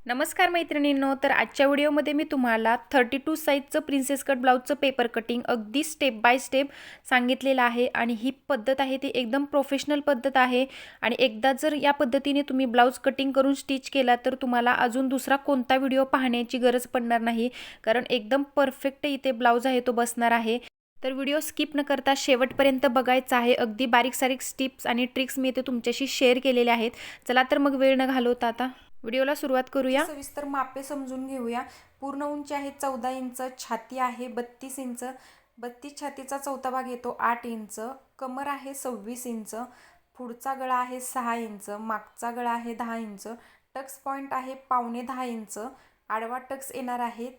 नमस्कार मैत्रिणींनो, तर आजच्या व्हिडिओमध्ये मी तुम्हाला 32 साईजचं प्रिन्सेस कट ब्लाऊजचं पेपर कटिंग अगदी स्टेप बाय स्टेप सांगितलेलं आहे. आणि ही पद्धत आहे ती एकदम प्रोफेशनल पद्धत आहे. आणि एकदा जर या पद्धतीने तुम्ही ब्लाऊज कटिंग करून स्टिच केला तर तुम्हाला अजून दुसरा कोणता व्हिडिओ पाहण्याची गरज पडणार नाही, कारण एकदम परफेक्ट इथे ब्लाऊज आहे तो बसणार आहे. तर व्हिडिओ स्किप न करता शेवटपर्यंत बघायचा आहे. अगदी बारीक सारीक टिप्स आणि ट्रिक्स मी इथे तुमच्याशी शेअर केलेले आहेत. चला तर मग वेळ न घालवता आता व्हिडिओला सुरुवात करूया. सविस्तर मापे समजून घेऊया. पूर्ण उंची आहे 14 इंच, छाती आहे 32 इंच, 32 छातीचा चौथा भाग येतो 8 इंच, कमर आहे 26 इंच, पुढचा गळा आहे 6 इंच, मागचा गळा आहे 10 इंच, टक्स पॉईंट आहे पावणे 10 इंच, आडवा टक्स येणार आहे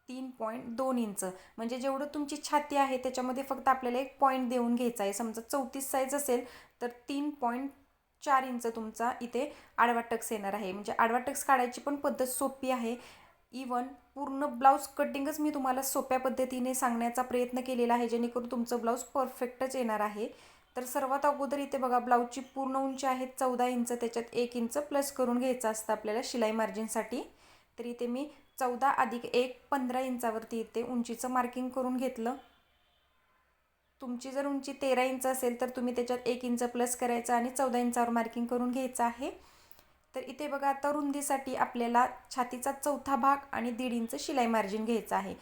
3.2 इंच. म्हणजे जेवढं तुमची छाती आहे त्याच्यामध्ये फक्त आपल्याला एक पॉईंट देऊन घ्यायचा आहे. समजा 34 साईज असेल तर 3.4 इंच तुमचा इथे आडवा टक्स येणार आहे. म्हणजे आडवा टक्स काढायची पण पद्धत सोपी आहे. इवन पूर्ण ब्लाऊज कटिंगच मी तुम्हाला सोप्या पद्धतीने सांगण्याचा प्रयत्न केलेला आहे, जेणेकरून तुमचं ब्लाऊज परफेक्टच येणार आहे. तर सर्वात अगोदर इथे बघा, ब्लाऊजची पूर्ण उंची आहे 14 इंच, त्याच्यात 1 इंच प्लस करून घ्यायचं असतं आपल्याला शिलाई मार्जिनसाठी. तर इथे मी 14 अधिक 1 15 इंचावरती इथे उंचीचं मार्किंग करून घेतलं. तुमची जर उंची 13 इंच असेल तर तुम्ही त्याच्यात 1 इंच प्लस करायचं आणि 14 इंचावर मार्किंग करून घ्यायचं आहे. तर इथे बघा, आता रुंदीसाठी आपल्याला छातीचा चौथा भाग आणि 1.5 इंच शिलाई मार्जिन घ्यायचं आहे.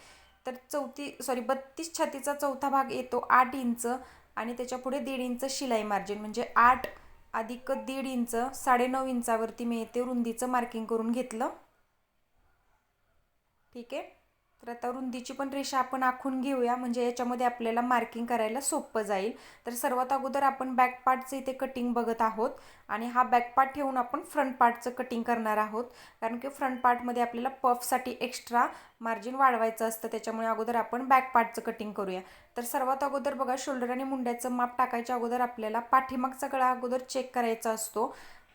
तर 32 छातीचा चौथा भाग येतो 8 इंच आणि त्याच्या पुढे 1.5 इंच शिलाई मार्जिन, म्हणजे 8 अधिक 1.5 इंच 9.5 इंचावरती मी येते रुंदीचं मार्किंग करून घेतलं. ठीक आहे. तर आता रुंदीची पण रेषा आपण आखून घेऊया, म्हणजे याच्यामध्ये आपल्याला मार्किंग करायला सोपं जाईल. तर सर्वात अगोदर आपण बॅक पार्टचं इथे कटिंग बघत आहोत आणि हा बॅक पार्ट ठेवून आपण फ्रंट पार्टचं कटिंग करणार आहोत, कारण की फ्रंट पार्टमध्ये आपल्याला पफसाठी एक्स्ट्रा मार्जिन वाढवायचं असतं. त्याच्यामुळे अगोदर आपण बॅक पार्टचं कटिंग करूया. तर सर्वात अगोदर बघा, शोल्डर आणि मुंड्याचं माप टाकायच्या अगोदर आपल्याला पाठीमागचा गळा अगोदर चेक करायचा असतो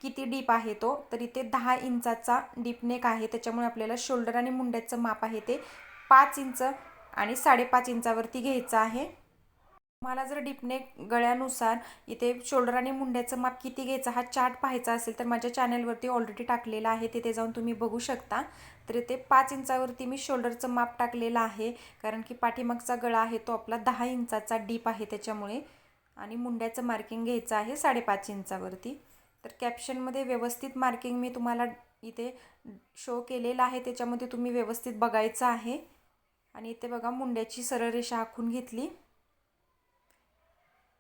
किती डीप आहे तो. तर इथे 10 इंचाचा डीप नेक आहे, त्याच्यामुळे आपल्याला शोल्डर आणि मुंड्याचं माप आहे ते 5 इंच आणि 5.5 इंचावरती घ्यायचं आहे. मला जर डीपनेक गळ्यानुसार इथे शोल्डर आणि मुंड्याचं माप किती घ्यायचं हा चार्ट पाहायचा असेल तर माझ्या चॅनलवरती ऑलरेडी टाकलेला आहे, तिथे जाऊन तुम्ही बघू शकता. तर इथे 5 इंचावरती मी शोल्डरचं माप टाकलेलं आहे, कारण की पाठीमागचा गळा आहे तो आपला 10 इंचाचा डीप आहे त्याच्यामुळे. आणि मुंड्याचं मार्किंग घ्यायचं आहे 5.5 इंचावरती. तर कॅप्शनमध्ये व्यवस्थित मार्किंग मी तुम्हाला इथे शो केलेलं आहे, त्याच्यामध्ये तुम्ही व्यवस्थित बघायचं आहे. आणि इथे बघा, मुंड्याची सरळ रेषा आखून घेतली.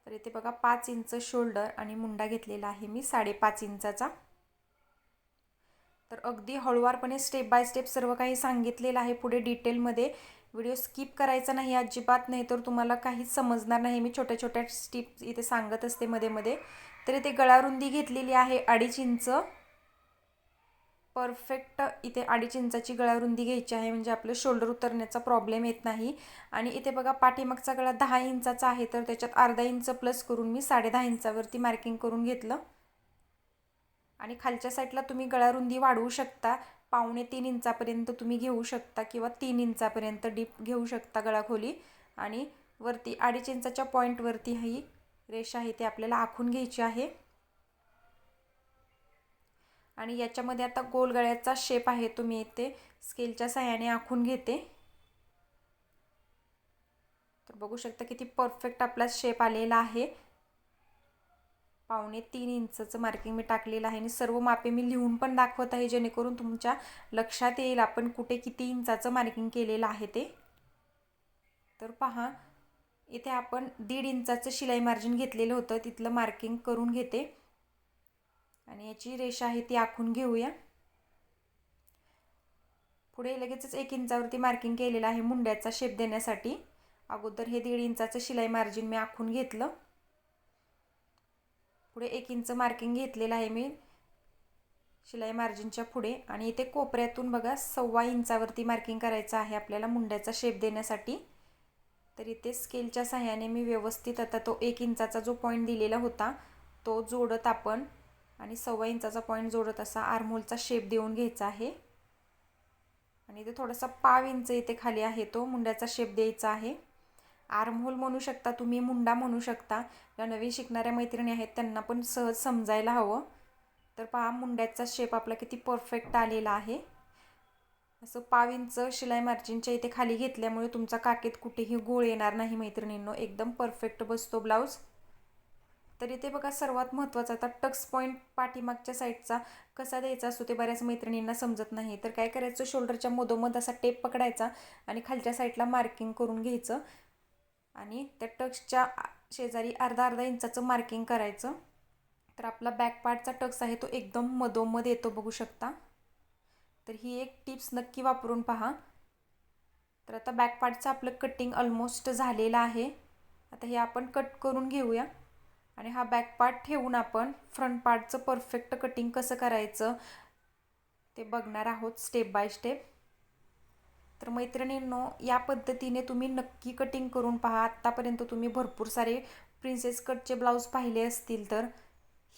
तर इथे बघा 5 इंच शोल्डर आणि मुंडा घेतलेला आहे मी 5.5 इंचाचा. तर अगदी हळूवारपणे स्टेप बाय स्टेप सर्व काही सांगितलेलं आहे. पुढे डिटेलमध्ये व्हिडिओ स्किप करायचा नाही अजिबात, नाही तर तुम्हाला काहीच समजणार नाही. मी छोट्या छोट्या स्टेप्स इथे सांगत असते मध्ये मध्ये. तर इथे गळारुंदी घेतलेली आहे 2.5 इंच. परफेक्ट इथे 2.5 इंचाची गळारुंदी घ्यायची आहे, म्हणजे आपलं शोल्डर उतरण्याचा प्रॉब्लेम येत नाही. आणि इथे बघा, पाठीमागचा गळा 10 इंचाचा आहे, तर त्याच्यात अर्धा इंच प्लस करून मी 10.5 इंचावरती मार्किंग करून घेतलं. आणि खालच्या साईडला तुम्ही गळारुंदी वाढवू शकता, 2.25 इंचापर्यंत तुम्ही घेऊ शकता किंवा 3 इंचापर्यंत डीप घेऊ शकता गळाखोली. आणि वरती 2.5 इंचाच्या पॉईंटवरती ही रेषा आहे ती आपल्याला आखून घ्यायची आहे. आणि याच्यामध्ये आता गोल गळ्याचा शेप आहे तो मी इथे स्केलच्या सहाय्याने आखून घेते. तर बघू शकता किती परफेक्ट आपला शेप आलेला आहे. 2.25 इंचचं मार्किंग मी टाकलेलं आहे आणि सर्व मापे मी लिहून पण दाखवत आहे, जेणेकरून तुमच्या लक्षात येईल आपण कुठे किती इंचाचं मार्किंग केलेलं आहे ते. तर पहा, इथे आपण 1.5 इंचाचं शिलाई मार्जिन घेतलेलं होतं, तिथलं मार्किंग करून घेते आणि याची रेषा आहे ती आखून घेऊया. पुढे लगेचच 1 इंचावरती मार्किंग केलेलं आहे मुंड्याचा शेप देण्यासाठी. अगोदर हे 1.5 इंचाचं शिलाई मार्जिन मी आखून घेतलं. पुढे 1 इंच मार्किंग घेतलेलं आहे मी शिलाई मार्जिनच्या पुढे. आणि इथे कोपऱ्यातून बघा 1.25 इंचावरती मार्किंग करायचं आहे आपल्याला मुंड्याचा शेप देण्यासाठी. तर इथे स्केलच्या सहाय्याने मी व्यवस्थित आता तो 1 इंचाचा जो पॉईंट दिलेला होता तो जोडत आपण आणि 1.25 इंचाचा पॉईंट जोडत असा आर्महोलचा शेप देऊन घ्यायचा आहे. आणि इथे थोडासा 1.5 इंच इथे खाली आहे तो मुंड्याचा शेप द्यायचा आहे. आर्महोल म्हणू शकता तुम्ही, मुंडा म्हणू शकता. ज्या नवीन शिकणाऱ्या मैत्रिणी आहेत त्यांना पण सहज समजायला हवं. तर पहा, मुंड्याचा शेप आपला किती परफेक्ट आलेला आहे. असं 1.5 इंच शिलाई मार्जिनच्या इथे खाली घेतल्यामुळे तुमचा काकेत कुठेही गोळ येणार नाही मैत्रिणींनो, एकदम परफेक्ट बसतो ब्लाऊज. तर इथे बघा सर्वात महत्त्वाचा आता टक्स पॉईंट पाठीमागच्या साईडचा कसा द्यायचा असतो ते बऱ्याच मैत्रिणींना समजत नाही. तर काय करायचं, शोल्डरच्या मधोमध असा टेप पकडायचा आणि खालच्या साईडला मार्किंग करून घ्यायचं आणि त्या टक्सच्या शेजारी अर्धा इंचाचं मार्किंग करायचं. तर आपला बॅक पार्टचा टक्स आहे तो एकदम मधोमध येतो, बघू शकता. तर ही एक टिप्स नक्की वापरून पहा. तर आता बॅक पार्टचं आपलं कटिंग ऑलमोस्ट झालेलं आहे. आता हे आपण कट करून घेऊया आणि हा बॅक पार्ट ठेवून आपण फ्रंट पार्टचं परफेक्ट कटिंग कसं करायचं ते बघणार आहोत स्टेप बाय स्टेप. तर मैत्रिणींनो, या पद्धतीने तुम्ही नक्की कटिंग करून पहा. आत्तापर्यंत तुम्ही भरपूर सारे प्रिन्सेस कटचे ब्लाऊज पाहिले असतील, तर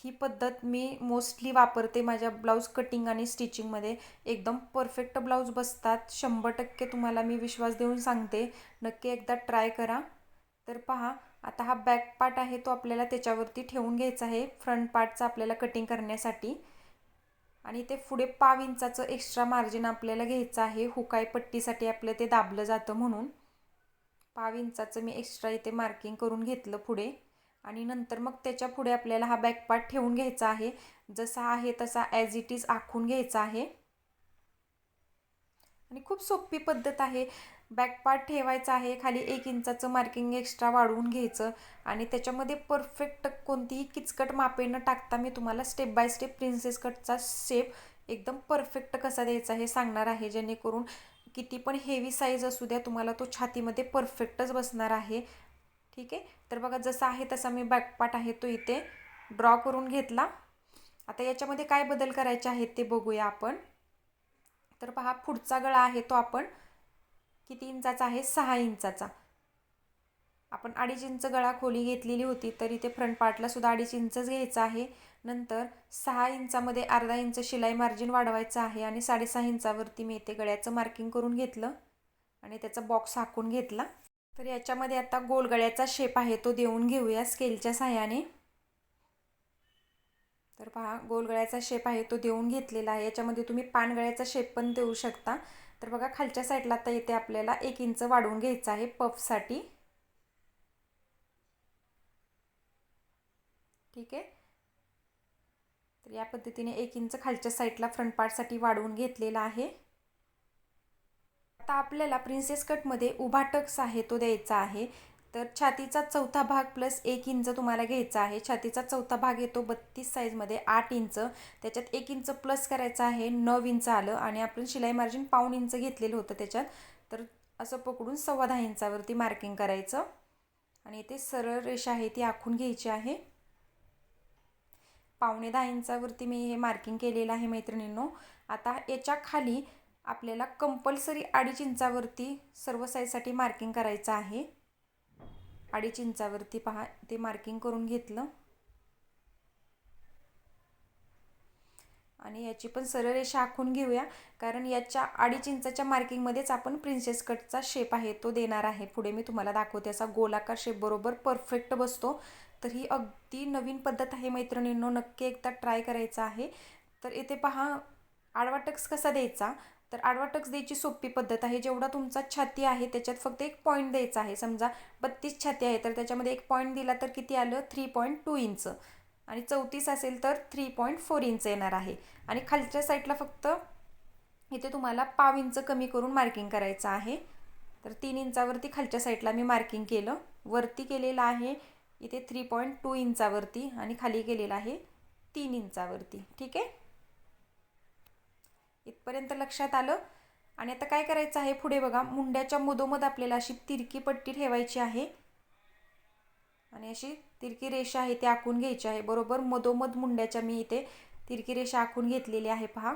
ही पद्धत मी मोस्टली वापरते माझ्या ब्लाऊज कटिंग आणि स्टिचिंगमध्ये. एकदम परफेक्ट ब्लाऊज बसतात, 100% तुम्हाला मी विश्वास देऊन सांगते. नक्की एकदा ट्राय करा. तर पहा, आता हा बॅक पार्ट आहे तो आपल्याला त्याच्यावरती ठेवून घ्यायचा आहे फ्रंट पार्टचा आपल्याला कटिंग करण्यासाठी. आणि ते पुढे 1.5 इंचाचं एक्स्ट्रा मार्जिन आपल्याला घ्यायचं आहे. हुकाई पट्टीसाठी आपलं ते दाबलं जातं म्हणून 1.5 इंचाचं मी एक्स्ट्रा इथे मार्किंग करून घेतलं पुढे. आणि नंतर मग त्याच्या पुढे आपल्याला हा बॅक पार्ट ठेवून घ्यायचा आहे. जसा आहे तसा ॲज इट इज आखून घ्यायचा आहे. आणि खूप सोपी पद्धत आहे. बॅक पार्ट ठेवायचा आहे, खाली 1 इंचाचं मार्किंग एक्स्ट्रा वाढवून घ्यायचं आणि त्याच्यामध्ये परफेक्ट कोणतीही किचकट मापे न टाकता मी तुम्हाला स्टेप बाय स्टेप प्रिन्सेस कटचा शेप एकदम परफेक्ट कसा द्यायचा हे सांगणार आहे. जेणेकरून किती पण हेवी साईज असू द्या, तुम्हाला तो छातीमध्ये परफेक्टच बसणार आहे. ठीक आहे. तर बघा, जसा आहे तसा मी बॅक पार्ट आहे तो इथे ड्रॉ करून घेतला. आता याच्यामध्ये काय बदल करायचे आहेत ते बघूया आपण. तर पहा, पुढचा गळा आहे तो आपण किती इंचाचा आहे, 6 इंचाचा. आपण 2.5 इंच गळा खोली घेतलेली होती, तर इथे फ्रंट पार्टला सुद्धा 2.5 इंचच घ्यायचं आहे. नंतर 6 इंचामध्ये अर्धा इंच शिलाई मार्जिन वाढवायचं आहे आणि 6.5 इंचावरती मी इथे गळ्याचं मार्किंग करून घेतलं आणि त्याचा बॉक्स आखून घेतला. तर याच्यामध्ये आता गोल गळ्याचा शेप आहे तो देऊन घेऊया स्केलच्या साहाय्याने. तर पहा, गोल गळ्याचा शेप आहे तो देऊन घेतलेला आहे. याच्यामध्ये तुम्ही पानगळ्याचा शेप पण देऊ शकता. तर बघा, खालच्या साईडला आता इथे आपल्याला 1 इंच वाढवून घ्यायचं आहे पफसाठी. ठीक आहे. तर या पद्धतीने 1 इंच खालच्या साईडला फ्रंट पार्टसाठी वाढवून घेतलेला आहे. आता आपल्याला प्रिन्सेस कटमध्ये उभा टक्स आहे तो द्यायचा आहे. तर छातीचा चौथा भाग प्लस 1 इंच तुम्हाला घ्यायचा आहे. छातीचा चौथा भाग येतो 32 साईजमध्ये 8 इंच. त्याच्यात 1 इंच प्लस करायचं आहे, 9 इंच आलं आणि आपण शिलाई मार्जिन 1.5 इंच घेतलेलं होतं त्याच्यात. तर असं पकडून 10.25 इंचावरती मार्किंग करायचं आणि इथे सरळ रेषा आहे ती आखून घ्यायची आहे. 10.25 इंचावरती मी हे मार्किंग केलेलं आहे मैत्रिणींनो. आता याच्या खाली आपल्याला कंपल्सरी 2.5 इंचावरती सर्व साईजसाठी मार्किंग करायचं आहे. 2.5 इंचावरती पहा, ते मार्किंग करून घेतलं आणि याची पण सरळ रेषा आखून घेऊया, कारण याच्या 2.5 इंचाच्या मार्किंगमध्येच आपण प्रिन्सेस कटचा शेप आहे तो देणार आहे. पुढे मी तुम्हाला दाखवते, असा गोलाकार शेप बरोबर परफेक्ट बसतो. तर ही अगदी नवीन पद्धत आहे मैत्रिणींनो, नक्की एकदा ट्राय करायचं आहे. तर इथे पहा, आडवा टक्स कसा द्यायचा. तर आडवा टक्स द्यायची सोपी पद्धत आहे. जेवढा तुमचा छाती आहे त्याच्यात फक्त 1 पॉईंट द्यायचा आहे. समजा 32 छाती आहे तर त्याच्यामध्ये 1 पॉईंट दिला तर किती आलं, 3.2 इंच. आणि 34 असेल तर 3.4 इंच येणार आहे. आणि खालच्या साईडला फक्त इथे तुम्हाला 1.5 इंच कमी करून मार्किंग करायचं आहे. तर 3 इंचावरती खालच्या साईडला मी मार्किंग केलं. वरती केलेलं आहे इथे 3.2 इंचावरती आणि खाली केलेलं आहे 3 इंचावरती. ठीक आहे. इथपर्यंत लक्षात आलं. आणि आता काय करायचं आहे, पुढे बघा, मुंड्याच्या मधोमध आपल्याला अशी तिरकी पट्टी ठेवायची आहे आणि अशी तिरकी रेषा आहे ती आखून घ्यायची आहे. बरोबर मधोमध मुंड्याच्या मी इथे तिरकी रेषा आखून घेतलेली आहे. पहा,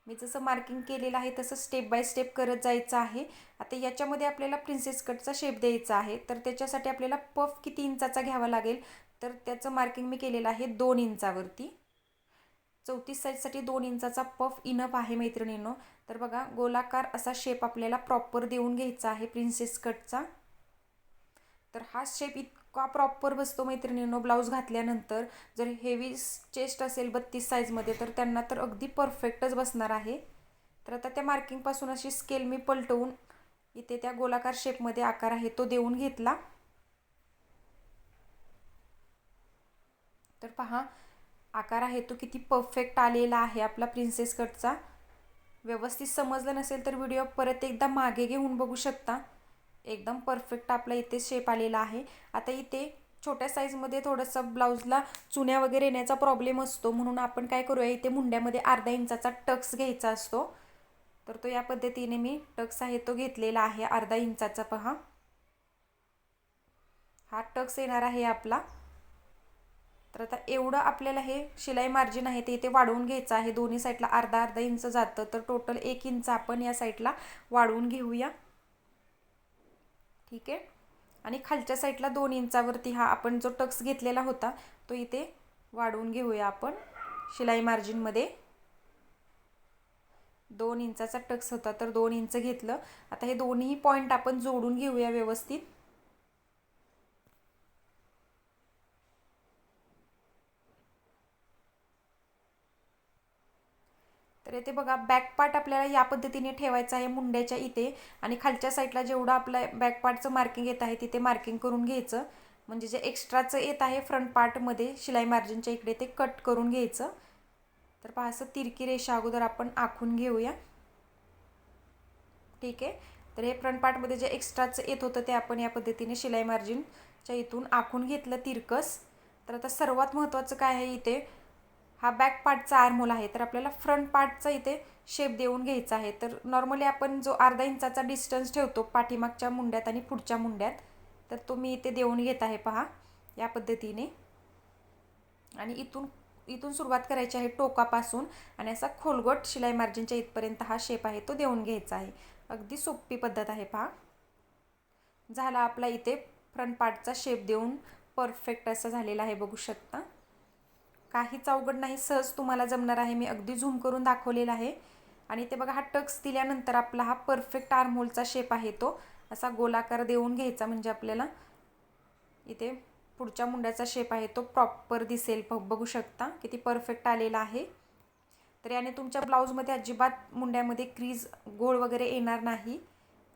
मी जसं मार्किंग केलेलं आहे तसं स्टेप बाय स्टेप करत जायचं आहे. आता याच्यामध्ये आपल्याला प्रिन्सेस कटचा शेप द्यायचा आहे. तर त्याच्यासाठी आपल्याला पफ किती इंचाचा घ्यावा लागेल, तर त्याचं मार्किंग मी केलेलं आहे 2 इंचावरती. 34 साईजसाठी 2 इंचाचा पफ इनफ आहे मैत्रिणींनो. तर बघा, गोलाकार असा शेप आपल्याला प्रॉपर देऊन घ्यायचा आहे प्रिन्सेस कटचा. तर हा शेप इतका प्रॉपर बसतो मैत्रिणींनो ब्लाऊज घातल्यानंतर. जर हेवी चेस्ट असेल 32 साईजमध्ये तर त्यांना तर अगदी परफेक्टच बसणार आहे. तर आता त्या मार्किंगपासून अशी स्केल मी पलटवून इथे त्या गोलाकार शेपमध्ये आकार आहे तो देऊन घेतला. तर पहा आकार आहे तो किती परफेक्ट आलेला आहे आपला प्रिन्सेस कटचा. व्यवस्थित समजलं नसेल तर व्हिडिओ परत एकदा मागे घेऊन बघू शकता. एकदम परफेक्ट आपला इथे शेप आलेला आहे. आता इथे छोट्या साईजमध्ये थोडंसं ब्लाऊजला चुन्या वगैरे येण्याचा प्रॉब्लेम असतो, म्हणून आपण काय करूया, इथे मुंड्यामध्ये अर्धा इंचाचा टक्स घ्यायचा असतो. तर तो या पद्धतीने मी टक्स आहे तो घेतलेला आहे अर्धा इंचाचा. पहा हा टक्स येणार आहे आपला. तर आता एवढं आपल्याला हे शिलाई मार्जिन आहे ते इथे वाढवून घ्यायचं आहे. दोन्ही साईडला अर्धा अर्धा इंच जातं, तर टोटल 1 इंच आपण या साईडला वाढवून घेऊया. ठीक आहे. आणि खालच्या साईडला 2 इंचावरती हा आपण जो टक्स घेतलेला होता तो इथे वाढवून घेऊया आपण शिलाई मार्जिनमध्ये. 2 इंचाचा टक्स होता तर 2 इंच घेतलं. आता हे दोन्ही पॉईंट आपण जोडून घेऊया व्यवस्थित. तर इथे बघा बॅक पार्ट आपल्याला या पद्धतीने ठेवायचा आहे मुंड्याच्या इथे, आणि खालच्या साईडला जेवढं आपलं बॅक पार्टचं मार्किंग येत आहे तिथे मार्किंग करून घ्यायचं. म्हणजे जे एक्स्ट्राचं येत आहे फ्रंट पार्टमध्ये शिलाई मार्जिनच्या इकडे ते कट करून घ्यायचं. तर पहा असं तिरकी रेषा अगोदर आपण आखून घेऊया. ठीक आहे. तर हे फ्रंट पार्टमध्ये जे एक्स्ट्राचं येत होतं ते आपण या पद्धतीने शिलाई मार्जिनच्या इथून आखून घेतलं तिरकस. तर आता सर्वात महत्त्वाचं काय आहे, इथे हा बॅक पार्टचा आर्महोल आहे, तर आपल्याला फ्रंट पार्टचा इथे शेप देऊन घ्यायचा आहे. तर नॉर्मली आपण जो अर्धा इंचाचा डिस्टन्स ठेवतो पाठीमागच्या मुंड्यात आणि पुढच्या मुंड्यात, तर तो मी इथे देऊन घेत आहे पहा या पद्धतीने. आणि इथून सुरुवात करायची आहे टोकापासून, आणि असा खोलगट शिलाई मार्जिनच्या इथपर्यंत हा शेप आहे तो देऊन घ्यायचा आहे. अगदी सोपी पद्धत आहे पहा. झाला आपला इथे फ्रंट पार्टचा शेप देऊन परफेक्ट असा झालेला आहे, बघू शकता. काहीच अवघड नाही, सहज तुम्हाला जमणार आहे. मी अगदी झूम करून दाखवलेला आहे. आणि ते बघा हा टक्स दिल्यानंतर आपला हा परफेक्ट आर्महोलचा शेप आहे तो असा गोलाकार देऊन घ्यायचा, म्हणजे आपल्याला इथे पुढच्या मुंड्याचा शेप आहे तो प्रॉपर दिसेल. बघू शकता किती परफेक्ट आलेला आहे. तर याने तुमच्या ब्लाऊजमध्ये अजिबात मुंड्यामध्ये क्रीज गोळ वगैरे येणार नाही.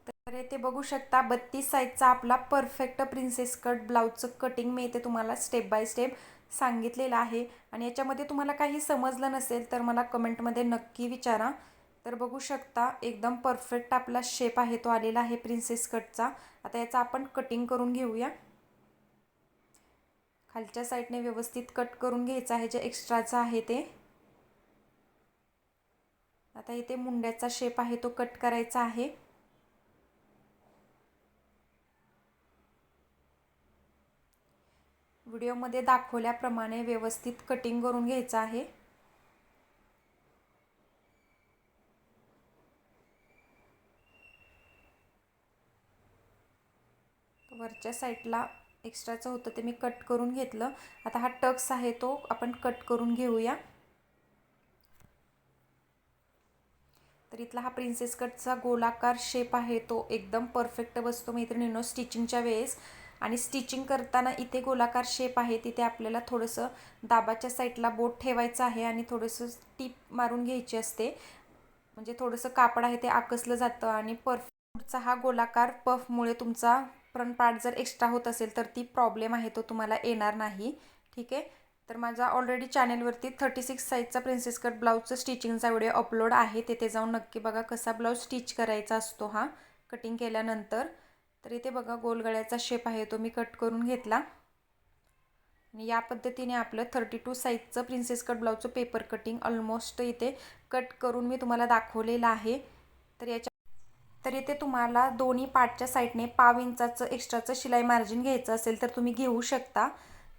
तर इथे बघू शकता 32 साईजचा आपला परफेक्ट प्रिन्सेस कट ब्लाऊजचं कटिंग मी इथे तुम्हाला स्टेप बाय स्टेप सांगितलेलं आहे. आणि याच्यामध्ये तुम्हाला काही समजलं नसेल तर मला कमेंटमध्ये नक्की विचारा. तर बघू शकता एकदम परफेक्ट आपला शेप आहे तो आलेला आहे प्रिन्सेस कटचा. आता याचा आपण कटिंग करून घेऊया. खालच्या साईडने व्यवस्थित कट करून घ्यायचं आहे जे एक्स्ट्राचं आहे ते. आता इथे मुंड्याचा शेप आहे तो कट करायचा आहे. व्हिडिओमध्ये दाखवल्याप्रमाणे व्यवस्थित कटिंग करून घ्यायचं आहे. वरच्या साईडला एक्स्ट्राचं होतं ते मी कट करून घेतलं. आता हा टक्स आहे तो आपण कट करून घेऊया. तर इथला हा प्रिन्सेस कटचा गोलाकार शेप आहे तो एकदम परफेक्ट बसतो मैत्रिणींनो स्टिचिंगच्या वेळेस. आणि स्टिचिंग करताना इथे गोलाकार शेप आहे तिथे आपल्याला थोडंसं दाबाच्या साईडला बोट ठेवायचं आहे आणि थोडंसं टीप मारून घ्यायची असते, म्हणजे थोडंसं कापड आहे ते आकसलं जातं. आणि पुढचा हा गोलाकार पफमुळे तुमचा फ्रंट पार्ट जर एक्स्ट्रा होत असेल तर ती प्रॉब्लेम आहे तो तुम्हाला येणार नाही. ठीक आहे. तर माझा ऑलरेडी चॅनेलवरती 36 साईजचा प्रिन्सेस कट ब्लाऊजचा स्टिचिंगचा व्हिडिओ अपलोड आहे, तेथे जाऊन नक्की बघा कसा ब्लाऊज स्टिच करायचा असतो हा कटिंग केल्यानंतर. तर इथे बघा गोलगळ्याचा शेप आहे तो मी कट करून घेतला. आणि या पद्धतीने आपलं 32 साईजचं प्रिन्सेस कट ब्लाऊजचं पेपर कटिंग ऑलमोस्ट इथे कट करून मी तुम्हाला दाखवलेलं आहे. तर इथे तुम्हाला दोन्ही पार्टच्या साईडने 1/2 इंचाचं एक्स्ट्राचं शिलाई मार्जिन घ्यायचं असेल तर तुम्ही घेऊ शकता.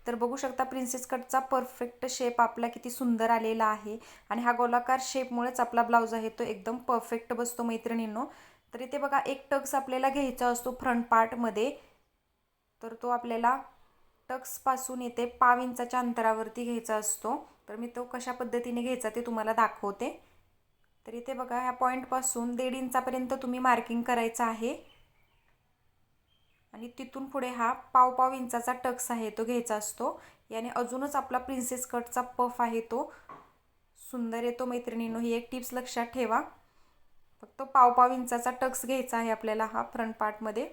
तर बघू शकता प्रिन्सेस कटचा परफेक्ट शेप आपला किती सुंदर आलेला आहे. आणि हा गोलाकार शेपमुळेच आपला ब्लाऊज आहे तो एकदम परफेक्ट बसतो मैत्रिणींनो. तर इथे बघा एक टक्स आपल्याला घ्यायचा असतो फ्रंट पार्टमध्ये, तर तो आपल्याला टक्सपासून इथे 1/2 इंचाच्या अंतरावरती घ्यायचा असतो. तर मी तो कशा पद्धतीने घ्यायचा ते तुम्हाला दाखवते. तर इथे बघा ह्या पॉईंटपासून 1.5 इंचापर्यंत तुम्ही मार्किंग करायचं आहे. आणि तिथून पुढे हा 1/2 इंचाचा टक्स आहे तो घ्यायचा असतो. याने अजूनच आपला प्रिन्सेस कटचा पफ आहे तो सुंदर येतो मैत्रिणींनो. ही एक टिप्स लक्षात ठेवा. फक्त पाव इंचाचा टक्स घ्यायचा आहे आपल्याला हा फ्रंट पार्टमध्ये.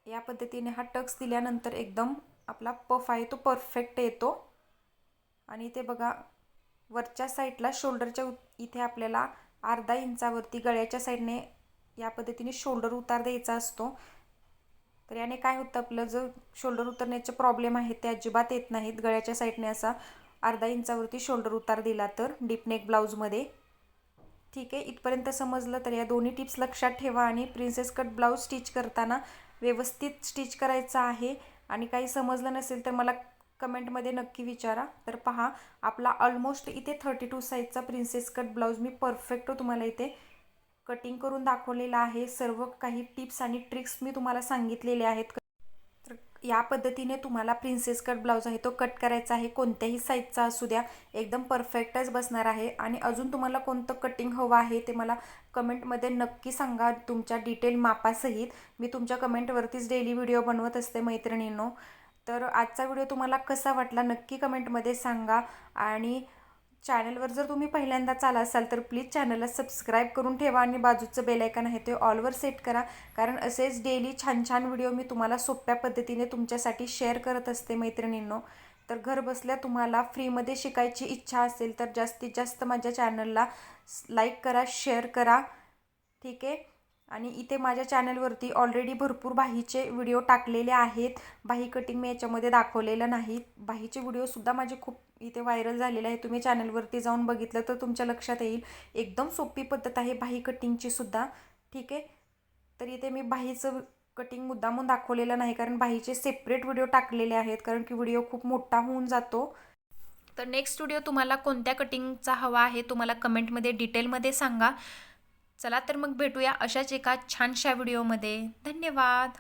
या पद्धतीने हा टक्स दिल्यानंतर एकदम आपला पफ आहे तो परफेक्ट येतो. आणि इथे बघा वरच्या साईडला शोल्डरच्या इथे आपल्याला अर्धा इंचावरती गळ्याच्या साईडने या पद्धतीने शोल्डर उतार द्यायचा असतो. तर याने काय होतं, आपलं जो शोल्डर उतरण्याचे प्रॉब्लेम आहेत ते अजिबात येत नाहीत. गळ्याच्या साईडने असा अर्धा इंचावरती शोल्डर उतार दिला तर डीप नेक ब्लाऊजमध्ये. ठीक आहे, इथपर्यंत समजलं तर या दोन्ही टिप्स लक्षात ठेवा आणि प्रिन्सेस कट ब्लाऊज स्टिच करताना व्यवस्थित स्टिच करायचं आहे. आणि काही समजलं नसेल तर मला कमेंटमध्ये नक्की विचारा. तर पहा, आपला ऑलमोस्ट इथे 32 साईजचा प्रिन्सेस कट ब्लाऊज मी परफेक्ट तुम्हाला इथे कटिंग करून दाखवलेला आहे. सर्व काही टिप्स आणि ट्रिक्स मी तुम्हाला सांगितलेले आहेत. तर या पद्धतीने तुम्हाला प्रिन्सेस कट ब्लाऊज आहे तो कट करायचा आहे. कोणत्याही साईजचा असू द्या, एकदम परफेक्टच बसणार आहे. आणि अजून तुम्हाला कोणतं कटिंग हवं आहे ते मला कमेंटमध्ये नक्की सांगा, तुमच्या डिटेल मापासहित. मी तुमच्या कमेंटवरतीच डेली व्हिडिओ बनवत असते मैत्रिणींनो. तर आजचा व्हिडिओ तुम्हाला कसा वाटला नक्की कमेंटमध्ये सांगा. आणि चॅनलवर जर तुम्ही पहिल्यांदाच आला असाल तर प्लीज चॅनलला सबस्क्राईब करून ठेवा आणि बाजूचं बेल आयकॉन आहे ते ऑलवर सेट करा. कारण असेच डेली छान छान व्हिडिओ मी तुम्हाला सोप्या पद्धतीने तुमच्यासाठी शेअर करत असते मैत्रिणींनो. तर घर बसल्या तुम्हाला फ्रीमध्ये शिकायची इच्छा असेल तर जास्तीत जास्त माझ्या चॅनलला लाईक करा, शेअर करा. ठीक आहे. आणि इथे माझ्या चॅनलवरती ऑलरेडी भरपूर बाहीचे व्हिडिओ टाकलेले आहेत. बाही कटिंग मी याच्यामध्ये दाखवलेलं नाही. बाहीचे व्हिडिओसुद्धा माझे खूप इथे व्हायरल झालेले आहे. तुम्ही चॅनलवरती जाऊन बघितलं तर तुमच्या लक्षात येईल. एकदम सोपी पद्धत आहे बाही कटिंगची सुद्धा. ठीक आहे. तर इथे मी बाहीचं कटिंग मुद्दामून दाखवलेलं नाही, कारण बाहीचे सेपरेट व्हिडिओ टाकलेले आहेत, कारण की व्हिडिओ खूप मोठा होऊन जातो. तर नेक्स्ट व्हिडिओ तुम्हाला कोणत्या कटिंगचा हवा आहे तुम्हाला कमेंटमध्ये डिटेलमध्ये सांगा. चला तर मग भेटूया अशाच एका छानशा व्हिडिओमध्ये. धन्यवाद.